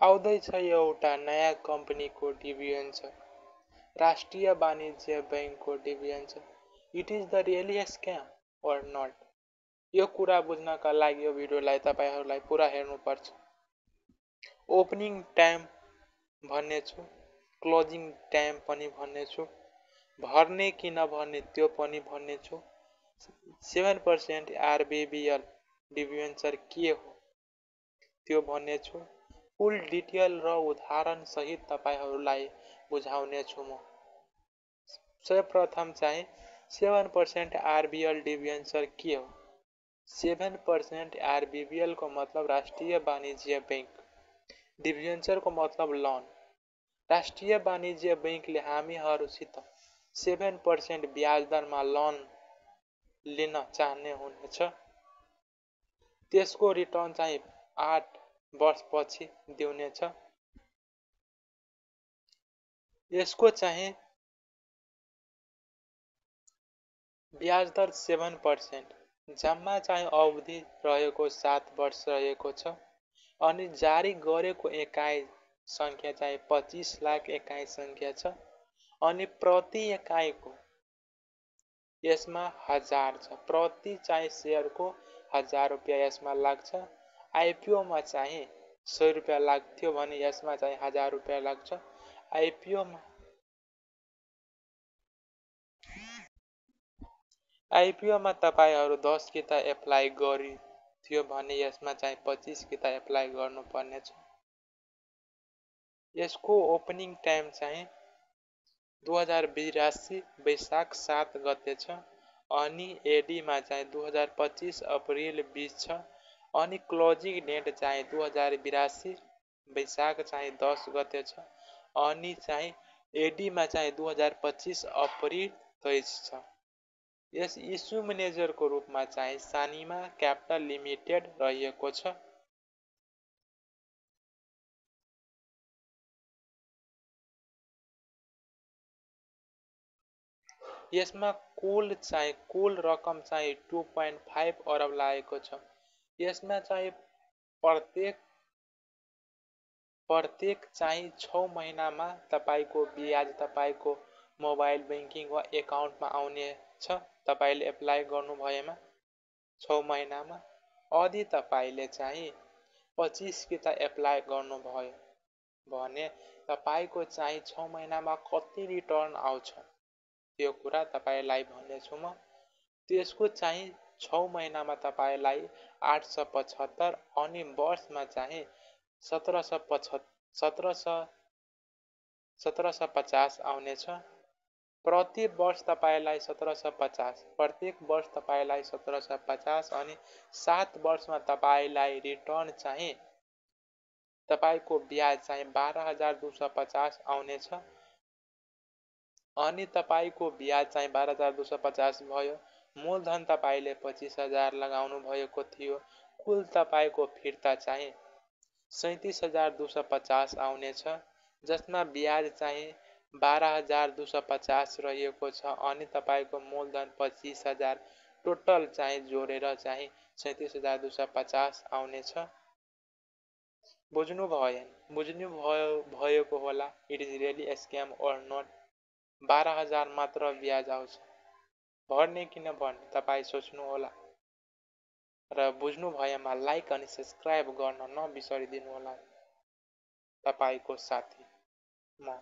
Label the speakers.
Speaker 1: आउँदैछ एउटा नयाँ कम्पनीको डिभिजन, राष्ट्रिय वाणिज्य बैंकको division. It is the really scam or not? यो कुरा बुझ्नका लागि यो भिडियोलाई तपाईहरुलाई पुरा हेर्नुपर्छ। ओपनिङ टाइम भन्नेछु, क्लोजिङ टाइम पनि भन्नेछु, भर्ने कि नभर्ने त्यो पनि भन्नेछु। 7% आरबिबिएल डिभिजन के हो त्यो भन्नेछु। फुल डिटेल र उदाहरण सहित तपाईहरुलाई बुझाउने छु म। सर्वप्रथम चाहिँ 7% आरबिएल डिभिजन के हो? 7% आरबिबिएल को मतलब राष्ट्रिय वाणिज्य बैंक, डिभिजन को मतलब लोन। राष्ट्रिय वाणिज्य बैंकले हामीहरुसित 7% ब्याज दरमा लोन लिन चाहने हुनेछ। त्यसको रिटर्न चाहिँ 8 वर्षपछि दिउनेछ। यसको चाहिँ ब्याज दर 7%, जम्मा चाहिँ अवधि रहेको 7 वर्ष रहेको छ। अनि जारी गरेको एकाइ संख्या चाहिँ 25 लाख एकाइ संख्या छ। अनि प्रति एकाइको यसमा 1000 छ। प्रति चाहिँ शेयरको 1000 रुपैयाँ यसमा लाग्छ। आइपिओ मा चाहिँ 100 रुपैयाँ लाग्थ्यो भने यसमा चाहिँ 1000 रुपैयाँ लाग्छ। आइपिओ मा तपाईहरु 10 किता एप्लाई गरिथ्यो भने यसमा चाहिँ 25 किता एप्लाई गर्नुपर्ने छ। यसको ओपनिङ टाइम चाहिँ 2082 वैशाख 7 गते छ। अनि एडी मा चाहिँ 2025 अप्रिल 20 छ। अनि क्लोजिङ डेट चाहिँ 2082 वैशाख चाहिँ 10 गते छ। अनि चाहिँ एडी मा चाहिँ 2025 अप्रिल 23 छ। यस इस्यु म्यानेजरको रूपमा चाहिँ सानिमा क्यापिटल लिमिटेड रहेको छ। यसमा कुल रकम चाहिँ 2.5 अरब लागेको छ। यसमा चाहिँ प्रत्येक चाहिँ 6 महिनामा तपाईको ब्याज तपाईको मोबाइल बैंकिङ वा एकाउन्टमा आउने छ। तपाईले एप्लाई गर्नु भएमा 6 महिनामा। यदि तपाईले चाहिँ 25 किता एप्लाई गर्नु भयो भने तपाईको चाहिँ 6 महिनामा कति रिटर्न आउँछ त्यो कुरा तपाईलाई भन्नेछु म। त्यसको चाहिँ 6 महिनामा तपाईलाई 875 अनि वर्षमा चाहिँ 1750 आउनेछ। प्रति वर्ष तपाईलाई 1750, प्रत्येक वर्ष तपाईलाई 1750 अनि 7 वर्षमा तपाईलाई रिटर्न चाहिँ तपाईको ब्याज चाहिँ 12250 आउनेछ। अनि तपाईको ब्याज चाहिँ 12250 भयो। मूलधन तपाईले 25000 लगाउनु भएको थियो। कुल तपाईको फिर्ता चाहिँ 37250 आउनेछ। जसमा ब्याज चाहिँ 12250 रहेको छ। अनि तपाईको मूलधन 25000, टोटल चाहिँ जोडेर चाहिँ 37250 आउनेछ। बुझ्नु भएको होला? It is really scam or not? 12000 मात्र ब्याज आउँछ। भर्ने कि नभर्ने तपाई सोच्नु होला। र बुझ्नु भएमा लाइक अनि सब्स्क्राइब गर्न नबिर्सिदिनु होला। तपाईको साथी म